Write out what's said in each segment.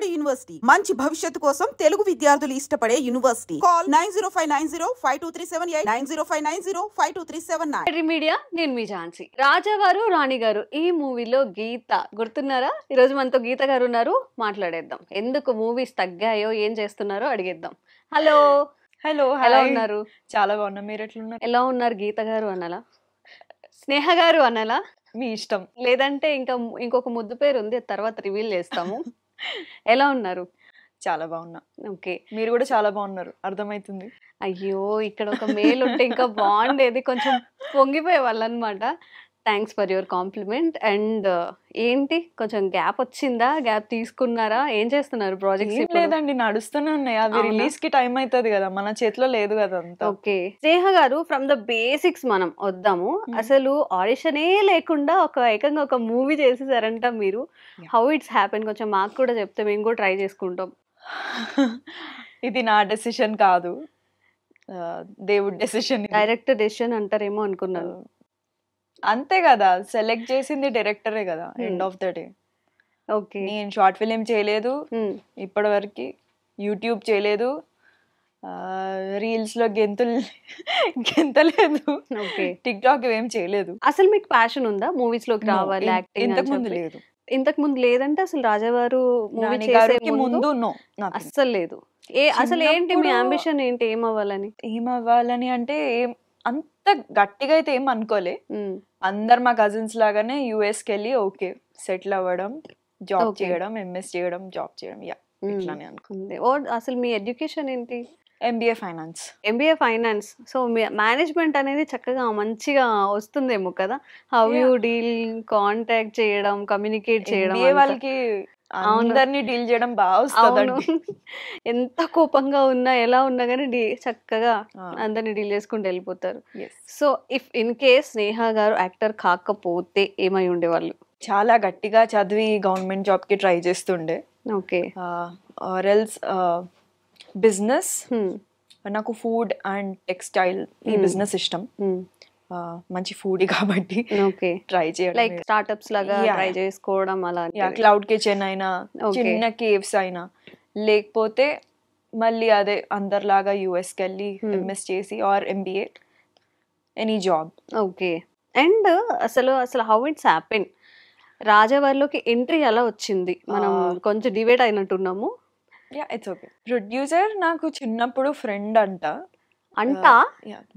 Tamil Nadu university మంచి భవిష్యత్తు కోసం తెలుగు విద్యార్థులు ఇష్టపడే యూనివర్సిటీ. కాల్ 9059052378 9059052379. మీడియా, నేను మీ ఝాన్సీ. రాజాగారు రాణి గారు ఈ మూవీలో గీత గుర్తున్నారా? ఈ రోజు మనతో గీత గారు ఉన్నారు, మాట్లాడేద్దాం. ఎందుకు మూవీస్ తగ్గాయో, ఏం చేస్తున్నారో అడిగేద్దాం. హలో హలో, ఎలా ఉన్నారు? చాలా బాగున్నా. మీరు ఎట్లున్నారు? ఎలా ఉన్నారు? గీత గారు అనాలా, స్నేహ గారు అనాలా, మీ ఇష్టం. లేదంటే ఇంకొక ముద్దు పేరు ఉంది, తర్వాత రివీల్ చేస్తాము. ఎలా ఉన్నారు? చాలా బాగున్నా. ఓకే, మీరు కూడా చాలా బాగున్నారు, అర్థమవుతుంది. అయ్యో ఇక్కడ ఒక మేల్ ఉంటే ఇంకా బాగుండేది, కొంచెం పొంగిపోయే వాళ్ళు అనమాట. Thanks for your compliment. And ఏంటి, కొంచెం గ్యాప్ వచ్చిందా? గ్యాప్ తీసుకున్నారా? ఏం చేస్తున్నారు? ప్రాజెక్ట్స్ లేదండి, నడుస్తూనే ఉన్నాయి. అవి రిలీజ్ కి టైం అవుతుంది కదా, మన చేతిలో లేదు కదా అంతా. ఓకే, స్నేహ గారు, ఫ్రమ్ ద బేసిక్స్ మనం వద్దాము. అసలు ఆడిషనే లేకుండా ఏకంగా ఒక మూవీ చేసేసారంట మీరు. హౌ ఇట్స్ హ్యాపెన్, కొంచెం మాకు కూడా చెప్తే మేము కూడా ట్రై చేసుకుంటాం. ఇది నా డెసిషన్ కాదు, దేవుడి డెసిషన్. డైరెక్టర్ డెసిషన్ అంటారేమో అనుకున్నాను. అంతే కదా, సెలెక్ట్ చేసింది డైరెక్టరే కదా end of the day. Okay, నేను షార్ట్ ఫిలిం చేయలేదు ఇప్పటి వరకు, యూట్యూబ్ చేయలేదు, రీల్స్ లో గెంతలేదు, టిక్ టాక్ ఏం చేయలేదు. అసలు మీకు ప్యాషన్ ఉందా మూవీస్ లోకి రావాలి, యాక్టింగ్? ఇంతకు ముందు లేదు. ఇంతకు ముందు లేదంటే అసలు రాజావారు మూవీ చేసే ముందు అస్సలు లేదు. అసలు ఏంటి మీ అంబిషన్? ఏంటి, ఏమవ్వాలని అంటే అంత గట్టిగా అయితే ఏం అనుకోలే. అందరు మా కజిన్స్ లాగానే యుఎస్ కి వెళ్ళి ఓకే సెటిల్ అవ్వడం, జాబ్ చేయడం, ఎంఎస్ చేయడం, జాబ్ చేయడం, ఇట్లానే అనుకుంది. అసలు మీ ఎడ్యుకేషన్ ఏంటి? MBA finance. MBA finance. So management అనేది చక్కగా మంచిగా వస్తుందేమో కదా. హౌ యూ డీల్, కాంటాక్ట్ చేయడం, కమ్యూనికేట్ చేయడం, వాళ్ళకి అందరినీ డీల్ చేయడం బాగా వస్తుంది. ఎంత కోపంగా ఉన్నా, ఎలా ఉన్నా కానీ చక్కగా అందరినీ డీల్ చేసుకుంటూ వెళ్ళిపోతారు. సో ఇఫ్ ఇన్ కేస్ స్నేహ గారు యాక్టర్ కాకపోతే ఏమై ఉండేవాళ్ళు? చాలా గట్టిగా చదివి గవర్నమెంట్ జాబ్ కి ట్రై చేస్తుండే. Okay, or else business. నాకు ఫుడ్ అండ్ టెక్స్టైల్ ఈ బిజినెస్ ఇష్టం. మంచి ఫుడీ కాబట్టి ట్రై చేయడం, లైక్ స్టార్ట్అప్స్ లాగా ట్రై చేసుకోవడం, అలా. క్లౌడ్ కిచెన్ అయినా, చిన్న కేవ్స్ అయినా, లేకపోతే మళ్ళీ అదే అందరిలాగా యుఎస్కి వెళ్ళి ఎంఎస్ చేసి or MBA, any job. Okay, and అసలు హౌ ఇట్స్ హ్యాపెన్, రాజావారిలోకి ఎంట్రీ ఎలా వచ్చింది? మనం కొంచెం డిబేట్ అయినట్టున్నాము. It's okay. ప్రొడ్యూసర్ నాకు చిన్నప్పుడు ఫ్రెండ్ అంట,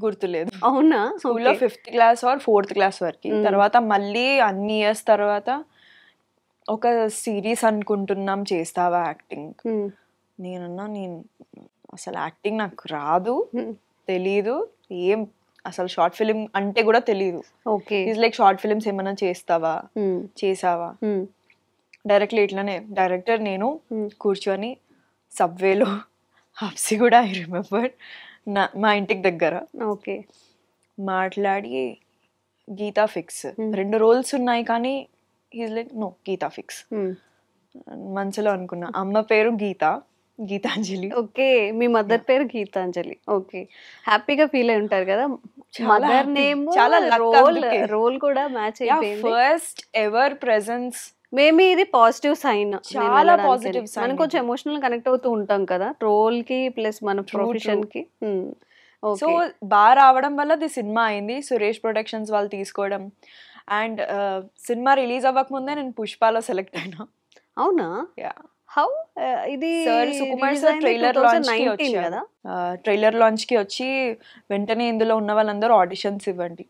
గుర్తులేదు. అవునా? స్కూల్లో 5th class are 4th class వరకు. తర్వాత మళ్ళీ అన్ని ఇయర్స్ తర్వాత ఒక సిరీస్ అనుకుంటున్నాం, చేస్తావా యాక్టింగ్? నేను అసలు యాక్టింగ్ నాకు రాదు, తెలీదు, ఏం అసలు షార్ట్ ఫిలిం అంటే కూడా తెలీదు. ఈజ్ లైక్ షార్ట్ ఫిలిమ్స్ ఏమైనా చేసావా? డైరెక్ట్లీ ఇట్లానే డైరెక్టర్ నేను కూర్చొని సబ్వేలో, హబ్సి కూడా ఐ రిమెంబర్, మా ఇంటికి దగ్గర మాట్లాడి గీతా ఫిక్స్, 2 రోల్స్ ఉన్నాయి కానీ ఈజ్ లైక్ నో గీతా ఫిక్స్. మనసులో అనుకున్నా, అమ్మ పేరు గీతాంజలి. ఓకే, మీ మదర్ పేరు గీతాంజలి. ఓకే, హ్యాపీగా ఫీల్ అయి ఉంటారు కదా. మదర్ నేమ్, చాలా రోల్ కూడా మ్యాచ్ అయిపోయింది. First ever presence. మేబీ ఇది పాజిటివ్ సైన్, చాలా పాజిటివ్ సైన్. మనం కొంచెం ఎమోషనల్ కనెక్ట్ అవుతూ ఉంటాం కదా రోల్ కి ప్లస్ మన ప్రొఫెషన్ కి. సో బాగా రావడం వల్ల ది సినిమా అయింది. సురేష్ ప్రొడక్షన్స్ వాళ్ళు తీసుకోవడం, అండ్ సినిమా రిలీజ్ అవ్వక ముందే నేను పుష్పలో సెలెక్ట్ అయినా. అవునా? హౌ? ఇది సుకుమార్ సార్ ట్రైలర్ లాంచ్ కి వచ్చి వెంటనే ఇందులో ఉన్న వాళ్ళందరూ ఆడిషన్స్ ఇవ్వండి,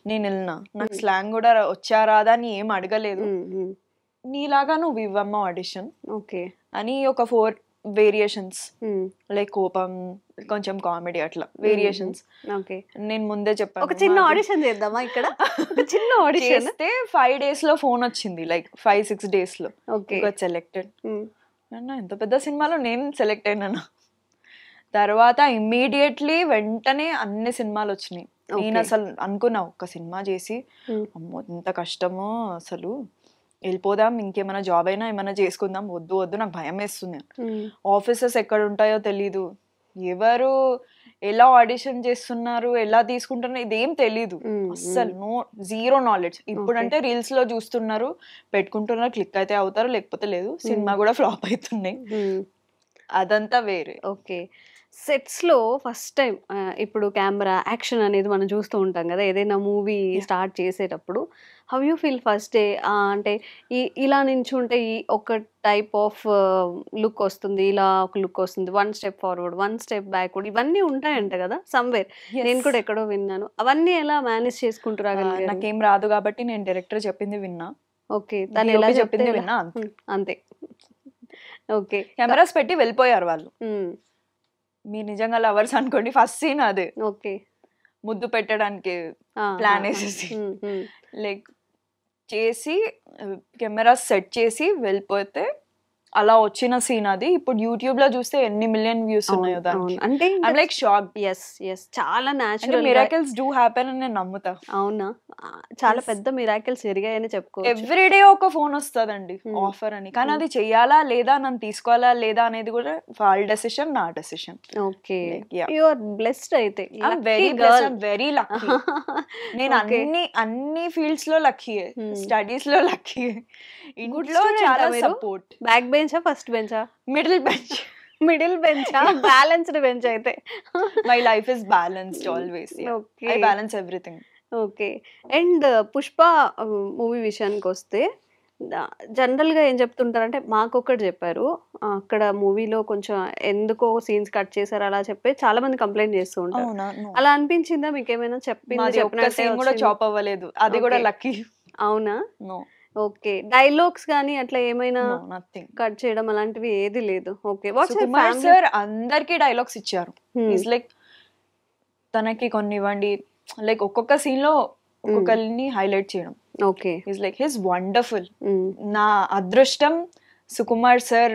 నేను వెళ్ళినా. నాకు స్లాంగ్ కూడా వచ్చా రాదా అని ఏం అడగలేదు, నీలాగా నువ్వు ఇవ్వమ్మా ఆడిషన్ అని ఒక 4 వేరియేషన్స్, లైక్ కోపం, కొంచెం కామెడీ, అట్లా వేరియేషన్స్. నేను ముందే చెప్పాను, ఒక చిన్న ఆడిషన్ చేద్దామా ఇక్కడ? చిన్న ఆడిషన్ చేస్తే 5 days లో ఫోన్ వచ్చింది, లైక్ 5-6 days లో సెలెక్టెడ్. ఎంత పెద్ద సినిమాలో నేను సెలెక్ట్ అయినా. తర్వాత ఇమ్మీడియట్లీ వెంటనే అన్ని సినిమాలు వచ్చినాయి. నేను అసలు అనుకున్నా, ఒక్క సినిమా చేసి అమ్మో ఎంత కష్టమో, అసలు వెళ్ళిపోదాం, ఇంకేమైనా జాబ్ అయినా ఏమైనా చేసుకుందాం, వద్దు నాకు భయం వేస్తుంది. ఆఫీసెస్ ఎక్కడ ఉంటాయో తెలీదు, ఎవరు ఎలా ఆడిషన్ చేస్తున్నారు, ఎలా తీసుకుంటున్నారు, ఇదేం తెలీదు అస్సలు. Zero knowledge. ఇప్పుడంటే రీల్స్ లో చూస్తున్నారు, పెట్టుకుంటున్నారు, క్లిక్ అయితే అవుతారు, లేకపోతే లేదు. సినిమా కూడా ఫ్లాప్ అవుతున్నాయి, అదంతా వేరే. ఓకే. సెట్స్‌లో ఫస్ట్ టైం ఇప్పుడు కెమెరా యాక్షన్ అనేది మనం చూస్తూ ఉంటాం కదా! ఏదైనా మూవీ స్టార్ట్ చేసేటప్పుడు how you feel first day? అంటే ఇలా నించుంటే ఈ ఒక టైప్ ఆఫ్ లుక్ వస్తుంది, ఇలా ఒక లుక్ వస్తుంది, 1 స్టెప్ ఫార్వర్డ్, 1 స్టెప్ బ్యాక్వర్డ్ ఇవన్నీ ఉంటాయంట కదా సమ్‌వేర్. నేను కూడా ఎక్కడో విన్నాను. అవన్నీ ఎలా మేనేజ్ చేసుకుంటూ రాగలిగారు? నాకేం రాదు కాబట్టి నేను డైరెక్టర్ చెప్పింది విన్నా. ఓకే. తను ఎలా చెప్పింది చెప్తే విన్నా, అంతే. అంతే. ఓకే. కెమెరాస్ పెట్టి వెళ్ళిపోయారు వాళ్ళు. మీరు నిజంగా లవర్స్ అనుకోండి, ఫస్ట్ సీన్ అదే. ఓకే. ముద్దు పెట్టడానికి ప్లాన్ వేసేసి లైక్ చేసి కెమెరా సెట్ చేసి వెళ్ళిపోతే అలా వచ్చిన సీన్ అది. ఇప్పుడు యూట్యూబ్ లో చూస్తే ఎన్ని మిలియన్ వ్యూస్ ఉన్నాయో దానికి. అంటే ఐమ్ లైక్ షాక్. ఎస్ చాలా న్యాచురల్ మిరాకిల్స్ డూ హ్యాపెన్ అని నేను నమ్ముతా. అవునా? చాలా పెద్ద మిరాకిల్స్ జరిగాయని చెప్పుకోవచ్చు. ఎవ్రీడే ఒక ఫోన్ వస్తుందండి ఆఫర్ అని, కానీ అది చెయ్యాలా లేదా, నన్ను తీసుకోవాలా లేదా అనేది కూడా వాళ్ళ డెసిషన్, నా decision. Okay. You are blessed అయితే. Very lucky. నేను అన్ని ఫీల్డ్స్ లో లక్కీ, స్టడీస్ లో లక్కీ, ఇంట్లో చాలా సపోర్ట్. బ్యాక్ బెంచా, ఫస్ట్ బెంచా? Middle bench. మిడిల్ బెంచా? బ్యాలెన్స్డ్ బెంచ్ అయితే. My life is balanced always. I balance everything. Okay. And Pushpa movie విషయానికి వస్తే జనరల్గా ఏం చెప్తుంటారంటే, మాకొకటి చెప్పారు, అక్కడ మూవీలో కొంచెం ఎందుకో సీన్స్ కట్ చేశారు అలా చెప్పి చాలా మంది కంప్లైంట్ చేస్తూ ఉంటారు. అలా అనిపించిందా మీకు? ఏమైనా కూడా చాప్ అవ్వలేదు, అది కూడా లక్కీ. అవునా? ఓకే. డైలాగ్స్ కానీ అట్లా ఏమైనా కట్ చేయడం అలాంటివి ఏది లేదు. ఓకే. కుమార్ సార్ అందరికి డైలాగ్స్ ఇచ్చారు. ఈజ్ లైక్ తనకి కొన్ని ఇవ్వండి, లైక్ ఒక్కొక్క సీన్ లో ఒక్కొక్కరిని హైలైట్ చేయడం. Okay. Is like his wonderful. నా అదృష్టం సుకుమార్ సార్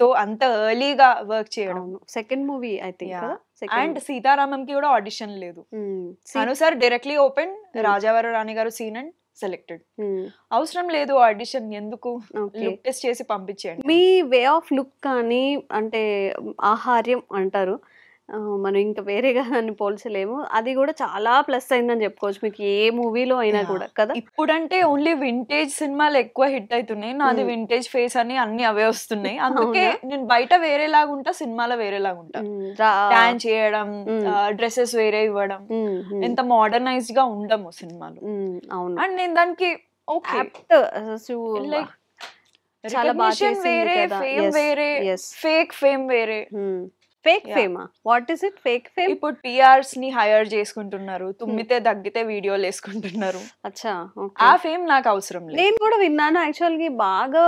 తో అంత ఎర్లీగా వర్క్ చేయడం. Second movie I think. And Sitaramam కి కూడా ఆడిషన్ లేదు. అను సార్ డైరెక్ట్లీ ఓపెన్ రాజావారు రాణి గారు సీన్ అండ్ సెలెక్టెడ్. అవసరం లేదు ఆడిషన్, ఎందుకు, లుక్ టెస్ట్ చేసి పంపించేయండి. మీ వే ఆఫ్ లుక్ కానీ అంటే ఆహార్యం అంటారు, మనం ఇంకా వేరేగా దాన్ని పోల్చలేము, అది కూడా చాలా ప్లస్ అయిందని చెప్పుకోవచ్చు మీకు ఏ మూవీలో అయినా కూడా కదా. ఇప్పుడంటే ఓన్లీ వింటేజ్ సినిమాలు ఎక్కువ హిట్ అవుతున్నాయి, నాది వింటేజ్ ఫేస్ అని అన్ని అవే వస్తున్నాయి. అందుకే నేను బయట వేరేలాగా ఉంటా, సినిమాలో వేరేలాగా ఉంటా. డాన్స్ చేయడం, డ్రెస్సెస్ వేరే ఇవ్వడం, ఎంత మోడర్నైజ్డ్ గా ఉండము సినిమాలో. అవును. అండ్ నేను దానికి ఓకే, లైక్ చాలా బాగా వేరే, ఫేమ్ వేరే, ఫేక్ ఫేమ్ వేరే. ఫేక్ ఫేమా? What is it fake fame? ఇప్పుడు పిఆర్స్ ని హైర్ చేసుకుంటున్నారు, తుమ్మితే దగ్గితే వీడియోలు వేసుకుంటున్నారు. అచ్చా, ఆ ఫేమ్ నాకు అవసరం లేదు. నేను కూడా విన్నాను యాక్చువల్గా, బాగా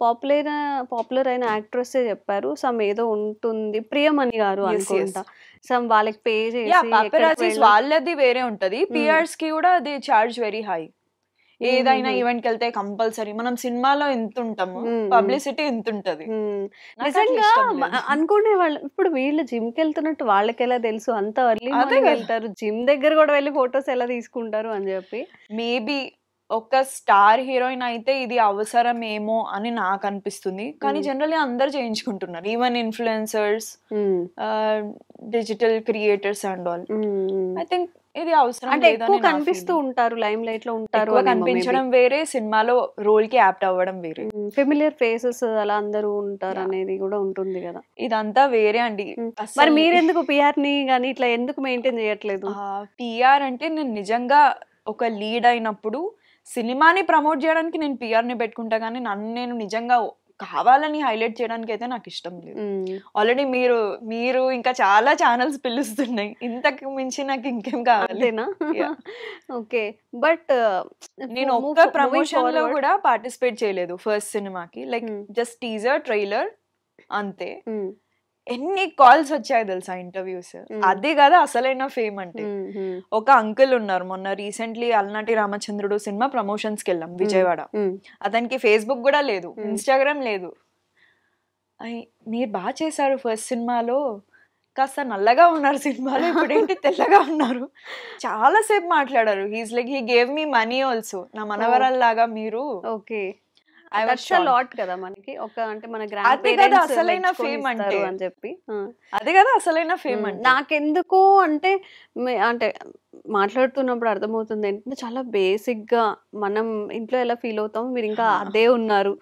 పాపులర్ అయిన యాక్ట్రెస్ చెప్పారు, సమ్ ఏదో ఉంటుంది ప్రియమణి గారు అనుకుంటా, సమ్ వాళ్ళకి పే చేసి వాళ్ళది వేరే ఉంటది. పిఆర్స్ కి కూడా అది చార్జ్ వెరీ హై. ఏదైనా ఈవెంట్ కి వెళ్తే కంపల్సరీ మనం సినిమాలో ఎంత ఉంటాము, పబ్లిసిటీ ఎంత ఉంటది. నిజంగా అనుకునే వాళ్ళు ఇప్పుడు వీళ్ళు జిమ్ కి వెళ్తున్నట్టు వాళ్ళకి ఎలా తెలుసు, అంత ఎర్లీ మార్నింగ్ వెళ్తారు, జిమ్ దగ్గర కూడా వెళ్ళి ఫొటోస్ ఎలా తీసుకుంటారు అని చెప్పి. మేబీ ఒక స్టార్ హీరోయిన్ అయితే ఇది అవసరం ఏమో అని నాకు అనిపిస్తుంది, కానీ జనరల్లీ అందరు చేయించుకుంటున్నారు, even influencers, digital creators and all. I think ఇది అవసరం అంటే ఎక్కువ కనిపిస్తూ ఉంటారు, లైమ్ లైట్ లో ఉంటారు, కనిపించడం వేరే, సినిమాలో రోల్ కి యాప్ట్ అవ్వడం వేరే, ఫెమిలియర్ ఫేసెస్ అలా అందరూ ఉంటారు అనేది కూడా ఉంటుంది కదా. ఇదంతా వేరే అండి. మరి మీరెందుకు పిఆర్ ని కానీ ఇట్లా ఎందుకు మెయింటైన్ చేయట్లేదు? పిఆర్ అంటే నేను నిజంగా ఒక లీడ్ అయినప్పుడు సినిమాని ప్రమోట్ చేయడానికి నేను పిఆర్ ని పెట్టుకుంటా, కానీ నన్ను నేను నిజంగా కావాలని హైలైట్ చేయడానికి అయితే నాకు ఇష్టం లేదు. ఆల్రెడీ మీరు ఇంకా చాలా ఛానల్స్ పిలుస్తున్నాయి, ఇంతకు మించి నాకు ఇంకేం కావాలేనా? ఓకే. బట్ నేను ఒక్క ప్రమోషన్ లో కూడా పార్టిసిపేట్ చేయలేదు ఫస్ట్ సినిమాకి, లైక్ జస్ట్ టీజర్, ట్రైలర్ అంతే. ఎన్ని కాల్స్ వచ్చాయి తెలుసా, ఇంటర్వ్యూస్. అది కదా అసలైన ఫేమ్ అంటే. ఒక అంకుల్ ఉన్నారు, మొన్న రీసెంట్లీ అలనాటి రామచంద్రుడు సినిమా ప్రమోషన్స్ కి వెళ్ళాం విజయవాడ, అతనికి ఫేస్బుక్ కూడా లేదు, ఇన్స్టాగ్రామ్ లేదు. మీరు బాగా చేశారు ఫస్ట్ సినిమాలో, కాస్త నల్లగా ఉన్నారు సినిమాలో, ఇప్పుడు ఏంటి తెల్లగా ఉన్నారు, చాలా సేపు మాట్లాడారు. He's like he gave me money also, నా మనవరాల్లాగా మీరు. Okay. I was that's a shocked. Lot కదా మనకి. ఒక అంటే మన గ్రాండ్ అదే కదా పేరెంట్స్ అసలైన మెచ్చుకొని ఫేమ్ అంటే. ఇస్తారు అని చెప్పి. అదే కదా అసలైన ఫేమ్ అంటే. నాకెందుకు అంటే అంటే మాట్లాడుతున్నప్పుడు అర్థమవుతుంది ఏంటంటే చాలా బేసిక్ గా మనం ఇంట్లో ఎలా ఫీల్ అవుతాం, మీరు ఇంకా అదే ఉన్నారు.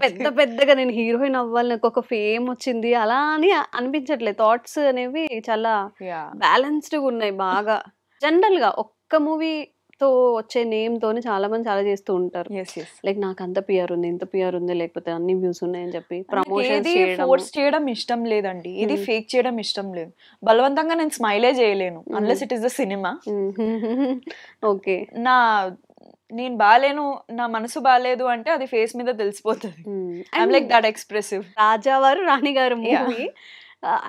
పెద్ద పెద్దగా నేను హీరోయిన్ అవ్వాలి, నాకు ఒక ఫేమ్ వచ్చింది అలా అని అనిపించట్లేదు. థాట్స్ అనేవి చాలా Yeah. బ్యాలెన్స్డ్ గా ఉన్నాయి బాగా. జనరల్ గా ఒక్క మూవీతో వచ్చే నేమ్ తోని చాలా మంది చాలా చేస్తూ ఉంటారు. Yes, yes. లైక్ నాకు అంత పిఆర్ ఉంది, ఇంత పిఆర్ ఉంది, లేకపోతే అన్ని వ్యూస్ ఉన్నాయని చెప్పి ప్రమోషన్స్ ఏది చేయడం. ఫోర్స్ చేయడం ఇష్టం లేదండి, ఏది ఫేక్ చేయడం ఇష్టం లేదు. బలవంతంగా నేను స్మైలే చేయలేను unless it is the cinema. Okay. నేను బాలేను, నా మనసు బాలేదు అంటే అది ఫేస్ మీద తెలిసిపోతుంది. I'm like that expressive. రాజావారు రాణిగారు మూవీ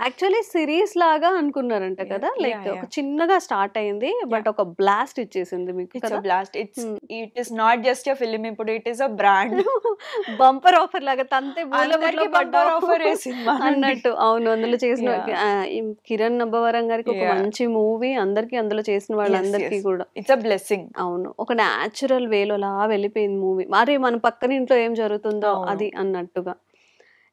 యాక్చువల్లీ సిరీస్ లాగా అనుకున్నారంట కదా, లైక్ ఒక చిన్నగా స్టార్ట్ అయింది బట్ ఒక బ్లాస్ట్ ఇచ్చేసింది మీకు. It's a blast. It is not just a film, ఇప్పుడు it is a brand. Bumper offer లాగా తంతే బంపర్ ఆఫర్ అన్నట్టు. అవును, అందులో చేసిన కిరణ్ నబ్బవరం గారికి ఒక మంచి మూవీ, అందరికి అందులో చేసిన వాళ్ళందరికీ కూడా ఇట్స్ అ బ్లెస్సింగ్. అవును, ఒక న్యాచురల్ వేలో అలా వెళ్ళిపోయింది మూవీ. మరి మన పక్కన ఇంట్లో ఏం జరుగుతుందో అది అన్నట్టుగా.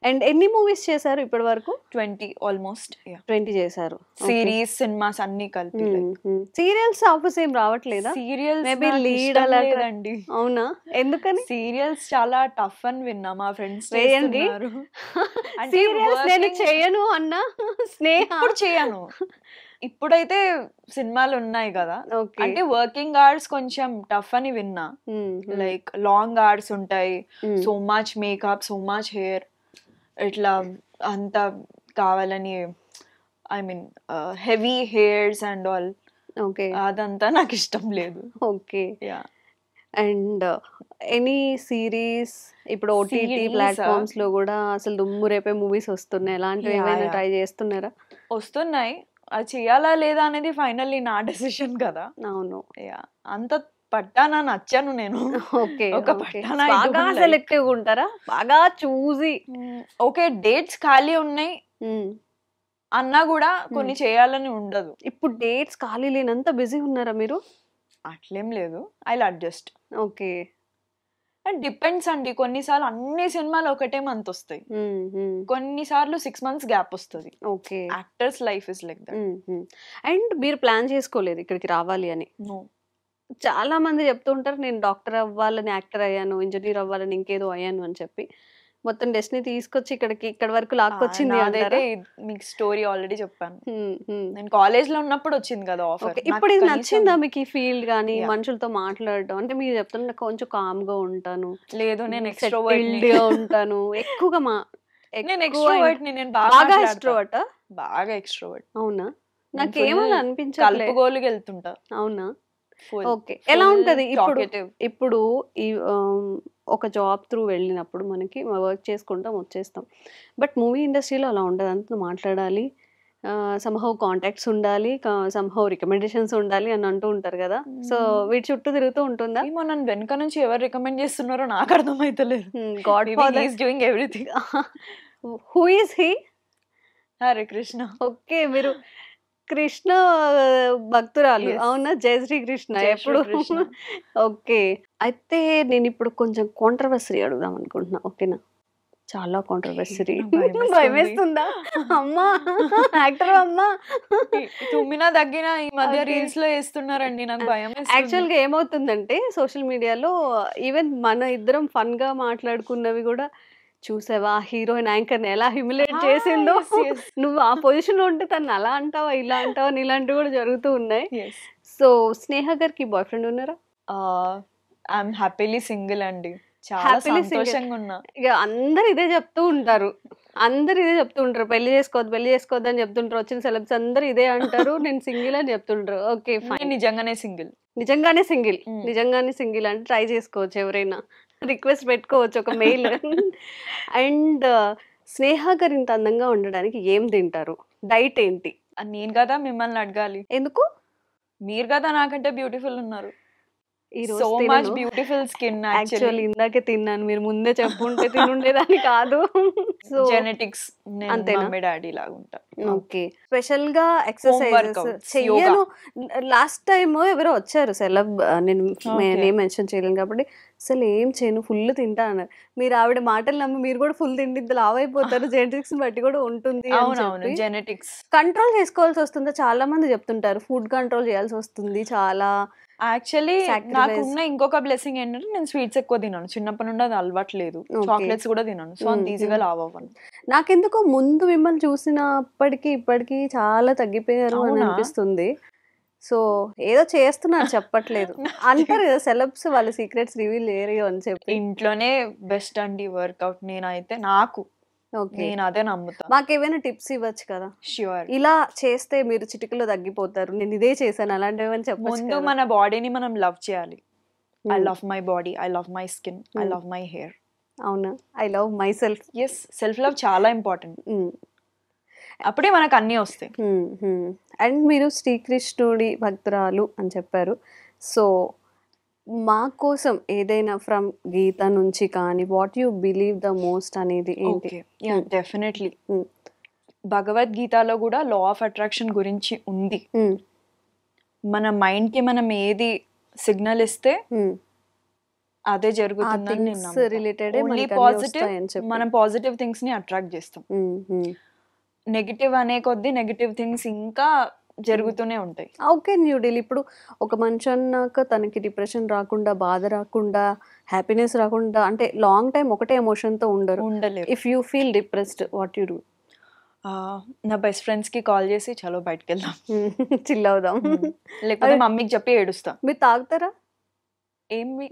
అండ్ ఎన్ని మూవీస్ చేశారు ఇప్పటి వరకు? 20 ఆల్మోస్ట్. 20 చేశారు. సిరీస్, సినిమాస్ అన్ని కలిపి. సీరియల్స్ ఆఫర్స్ ఏం రావట్లేదా? సీరియల్స్ మేబీ లీడ్ అలా లేదండి. అవునా, ఎందుకని? సీరియల్స్ చాలా టఫ్ అని విన్నా, మా ఫ్రెండ్స్ వేయండి. సీరియల్స్ నేను చేయను అన్నా స్నేహ ఇప్పుడు చేయను. ఇప్పుడైతే సినిమాలు ఉన్నాయి కదా, అంటే వర్కింగ్ అవర్స్ కొంచెం టఫ్ అని విన్నా. లైక్ లాంగ్ అవర్స్ ఉంటాయి, so much makeup, so much hair, ఇట్లా అంతా కావాలని, I mean heavy hairs and all. Okay, అదంతా నాకు ఇష్టం లేదు. ఓకే. అండ్ ఎనీ సిరీస్ ఇప్పుడు ఓటీటీ ప్లాట్ఫామ్స్ లో కూడా అసలు దుమ్ము రేపే మూవీస్ వస్తున్నాయి, అలాంటివి ఏమైనా ట్రై చేస్తున్నారా? వస్తున్నాయి, అది చేయాలా లేదా అనేది ఫైనల్లీ నా డెసిషన్ కదా. అవును, అంత పట్టానా నచ్చాను నేను. ఓకే, ఒక పట్టానా బాగా సెలెక్టివ్ ఉంటారా, బాగా చూసి ఓకే డేట్స్ ఖాళీ ఉన్నాయి అన్నా కూడా కొన్ని చేయాలని ఉండదు. ఇప్పుడు డేట్స్ ఖాళీ లేనంత బిజీ ఉన్నారా మీరు? అట్లేం లేదు, I will adjust. Okay. And depends అండి, కొన్నిసార్లు అన్ని సినిమాలు ఒకటే మంత్ వస్తాయి, కొన్నిసార్లు 6 months గ్యాప్ వస్తుంది. Okay, actors life is like that. And మీరు ప్లాన్ చేసుకోలేదు ఇక్కడికి రావాలి అని? నో. చాలా మంది చెప్తూ ఉంటారు, నేను డాక్టర్ అవ్వాలని యాక్టర్ అయ్యాను, ఇంజనీర్ అవ్వాలని ఇంకేదో అయ్యాను అని చెప్పి, మొత్తం డెస్టినీ తీసుకొచ్చి ఇక్కడ వరకు లాక్కొచ్చింది. అదైతే మీకు స్టోరీ ఆల్రెడీ చెప్పాను, నేను కాలేజ్ లో ఉన్నప్పుడు వచ్చింది కదా ఆఫర్. ఇప్పుడు ఇది నచ్చిందా మీకు ఈ ఫీల్డ్ గానీ, మనుషులతో మాట్లాడడం? అంటే మీరు చెప్తున్నా కొంచెం కామ్ గా ఉంటాను, లేదు నేను ఎక్స్ట్రోవర్ట్ గా ఉంటాను, ఎక్కువగా నేను ఎక్స్ట్రోవర్ట్ ని, నేను బాగా ఎక్స్ట్రోవర్ట్, బాగా ఎక్స్ట్రోవర్ట్. అవునా, నాకేమని అనిపించలేదు, కలుపుగోలుగా వెళ్తుంటా. అవునా, ఓకే. ఎలా ఉంటది ఇప్పుడు ఈ ఒక జాబ్ త్రూ వెళ్ళినప్పుడు మనకి వర్క్ చేసుకుంటాం వచ్చేస్తాం, బట్ మూవీ ఇండస్ట్రీలో అలా ఉండదు, అంతా మాట్లాడాలి, సమ్హౌ కాంటాక్ట్స్ ఉండాలి, సమ్హౌ రికమెండేషన్స్ ఉండాలి అని అంటూ ఉంటారు కదా. సో వీటి చుట్టూ తిరుగుతూ ఉంటుందా? ఏమో నన్ను వెనక నుంచి ఎవరు రికమెండ్ చేస్తున్నారో నాకు అర్థమైతలేదు. God father is doing everything. Who is he? Hare Krishna. Okay, మీరు కృష్ణ భక్తురాలు అవునా? జై శ్రీ కృష్ణ ఎప్పుడు. ఓకే, అయితే నేను ఇప్పుడు కొంచెం కాంట్రవర్సరీ అడుగుదాం అనుకుంటున్నా, ఓకేనా? చాలా కాంట్రవర్సరీ. భయమేస్తుందా? అమ్మా యాక్టర్ అమ్మా తుమ్మినా తగ్గినా ఈ మధ్య రీల్స్ లో వేస్తున్నారండి, నాకు భయం. యాక్చువల్ గా ఏమవుతుందంటే సోషల్ మీడియాలో ఈవెన్ మన ఇద్దరం ఫన్ గా మాట్లాడుకున్నవి కూడా చూసావా, హీరోయిన్ యాంకర్ ని ఎలా హ్యూమిలేట్ చేసిందో, నువ్వు ఆ పొజిషన్ లో ఉంటే తను అలా అంటావా ఇలా అంటావా ఇలాంటివి కూడా జరుగుతూ ఉన్నాయి. సో స్నేహ గారికి బాయ్ ఫ్రెండ్ ఉన్నారా? ఐఎమ్ హ్యాపీలీ సింగిల్ అండి, చాలా సంతోషంగా ఉన్నా. ఇక అందరు ఇదే చెప్తూ ఉంటారు, పెళ్లి చేసుకోవద్దు అని చెప్తుంటారు, వచ్చిన సెలబ్స్ అందరు ఇదే అంటారు, నేను సింగిల్ అని చెప్తుంటారు. ఓకే ఫైన్, నిజంగానే సింగిల్ అంటే ట్రై చేసుకోవచ్చు, ఎవరైనా రిక్వెస్ట్ పెట్టుకోవచ్చు, ఒక మెయిల్. అండ్ స్నేహ గారు ఇంత అందంగా ఉండడానికి ఏం తింటారు, డైట్ ఏంటి? నేను కదా మిమ్మల్ని అడగాలి. ఎందుకు? మీరు కదా నాకంటే బ్యూటిఫుల్ ఉన్నారు. ఈ సో రోజు మచ్ తినను. Beautiful skin actually actually. ఇందాకే తిన్నాను. మీరు ముందే చెప్పుంటే తినుండేదాన్ని కాదు. So genetics. నేను అంతేనా? మమ్మీ డాడీ లాగా ఉంటా. ఓకే. స్పెషల్‌గా ఎక్సర్‌సైజెస్ వర్కౌట్స్, చెయ్యను. లాస్ట్ టైమ్ ఎవరో వచ్చారు సెలబ్, నేను ఓకే. నేమ్ మెన్షన్ చేయలేను కాబట్టి, అసలు ఏం చేయను ఫుల్ తింటా అన్నారు. మీరు ఆవిడ మాటలు నమ్మి మీరు కూడా ఫుల్ తిండి ఇంత లావు అయిపోతారు. జెనెటిక్స్‌ని బట్టి కూడా ఉంటుంది అని అవునవును, చెప్పి జెనెటిక్స్. కంట్రోల్ చేసుకోవాల్సి వస్తుందా? చాలా మంది చెప్తుంటారు. ఫుడ్ కంట్రోల్ చేయాల్సి వస్తుంది. చాలా యాక్చువల్లీ సాక్రిఫైస్. నాకున్న ఇంకొక బ్లెస్సింగ్ ఏంటంటే నేను స్వీట్స్ ఎక్కువ తినను. చిన్నప్పటి నుండి అది అలవాటు లేదు. ఓకే. చాక్లెట్స్ కూడా తినను. సో అంత ఈజీగా లావ్ అవ్వను. నాకెందుకో ముందు మిమ్మల్ని చూసినప్పటికి ఇప్పటికి చాలా తగ్గిపోయారు అని అవునా? అనిపిస్తుంది. సో ఏదో చేస్తున్నారు చెప్పట్లేదు. అంటారు కదా సెలబ్స్ వాళ్ళ సీక్రెట్స్ రివీల్ చేయరు అని చెప్పి. ఇంట్లోనే బెస్ట్ అండి వర్కౌట్. నేనైతే నాకు ఓకే. నేను అదే నమ్ముతా. మాకేమైనా టిప్స్ ఇవ్వచ్చు కదా? ష్యూర్. ఇలా చేస్తే మీరు చిటికలో తగ్గిపోతారు. నేను ఇదే చేశాను అలాంటివి చెప్పొచ్చు ముందు కదా? మన బాడీని మనం లవ్ చేయాలి. I Hmm. Love my body, I love my skin, I love my hair. అవునా? I love my self. Yes, self love చాలా ఇంపార్టెంట్. అప్పుడే మనకు అన్నీ వస్తాయి. అండ్ మీరు శ్రీకృష్ణుడి భక్తురాలు అని చెప్పారు. సో మా కోసం ఏదైనా ఫ్రమ్ గీత నుంచి కానీ what you believe the most అనేది ఏంటి? Okay, yeah definitely. భగవద్గీతలో కూడా లా ఆఫ్ అట్రాక్షన్ గురించి ఉంది. మన మైండ్ కి మనం ఏది సిగ్నల్ ఇస్తే అదే జరుగుతుందని నేను నమ్ముతా. రిలేటెడ్ ఓన్లీ పాజిటివ్, మనం పాజిటివ్ థింగ్స్ ని అట్రాక్ట్ చేస్తాం. నెగిటివ్ అనే కొద్దీ నెగిటివ్ థింగ్స్ ఇంకా జరుగుతూనే ఉంటాయి. Okay new deal. ఇప్పుడు ఒక మనిషి అన్నాక తనకి డిప్రెషన్ రాకుండా, బాధ రాకుండా, హ్యాపీనెస్ రాకుండా, అంటే లాంగ్ టైం ఒకటే ఎమోషన్ తో ఉండరు. ఉండలేరు. If you feel depressed what you do? నా బెస్ట్ ఫ్రెండ్స్ కి కాల్ చేసి చలో బయటకు వెళ్దాం, చిల్ అవుదాం. లేకపోతే మమ్మీకి చెప్పి ఏడుస్తా. మీరు తాగుతారా? ఏమి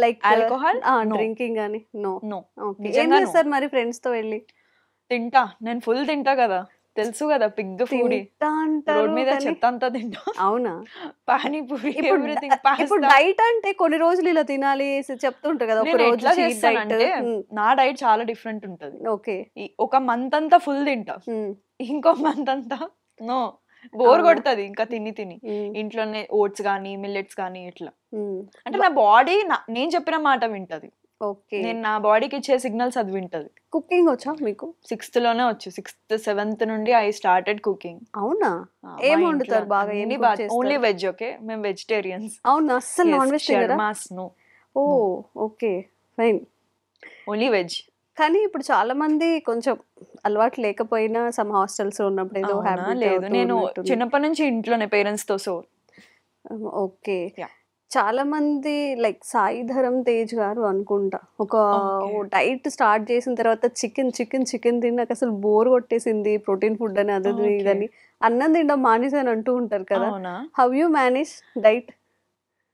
లైక్ ఆల్కహాల్? No. డ్రింకింగ్ కానీ? నో. నో. ఓకే. ఏం నిజంగా no. చేస్తారు మరి ఫ్రెండ్స్ తో వెళ్ళి? తింటా, నేను ఫుల్ తింటా కదా, తెలుసు కదా, పిగ్ ఫుడీ. తింటా అంటారు రోడ్ మీద కానీ- చెత్త అంతా తింటా. అవునా? పానీపూరి, ఇప్పుడు ఎవ్రీథింగ్, ఇప్పుడు డైట్ అంటే కొన్ని రోజులు ఇలా తినాలి చెప్తుంటారు కదా, ఒక నేను రోజు ఎట్లా cheat చేస్తానంటే diet. నా డైట్ చాలా డిఫరెంట్ ఉంటది. ఓకే. ఒక మంత్ అంతా ఫుల్ తింటా, ఇంకో మంత్ అంతా నో, బోర్ అవునా? కొడుతుంది ఇంకా తిని తిని. ఇంట్లోనే ఓట్స్ కానీ మిల్లెట్స్ కానీ ఇట్లా. అంటే నా బాడీ నేను చెప్పిన మాట వింటది. ఓకే. నేను నా బాడీకి ఇచ్చే సిగ్నల్స్ అది వింటది. కుకింగ్ వచ్చా మీకు? 6th లోనే వచ్చు. 6th 7th నుండి ఐ స్టార్టెడ్ కుకింగ్. అవునా? ఏం వండుతారు బాగా? ఏం cook చేస్తారు? Only veg. ఓకే, మేము వెజిటేరియన్స్. అవునా? అస్సలు నాన్ వెజ్ తినరా? నో, ఓ ఓకే ఫైన్. Only veg. కానీ ఇప్పుడు చాలా మంది కొంచెం అలవాటు లేకపోయినా సమ్ హాస్టల్స్ ఉన్నప్పుడు ఏదో హ్యాబిట్ లేదు, నేను చిన్నప్పటి నుంచి ఇంట్లోనే పేరెంట్స్ తో. So okay. Yeah. చాలా మంది లైక్ సాయి ధరమ్ తేజ్ గారు అనుకుంటా ఒక డైట్ స్టార్ట్ చేసిన తర్వాత చికెన్ తిని నాకు అసలు బోర్ కొట్టేసింది, ప్రోటీన్ ఫుడ్ అని అదే Okay. ఇదని, అన్నం తినడం మానేసాను అంటూ ఉంటారు కదా. అవునా? How you manage diet?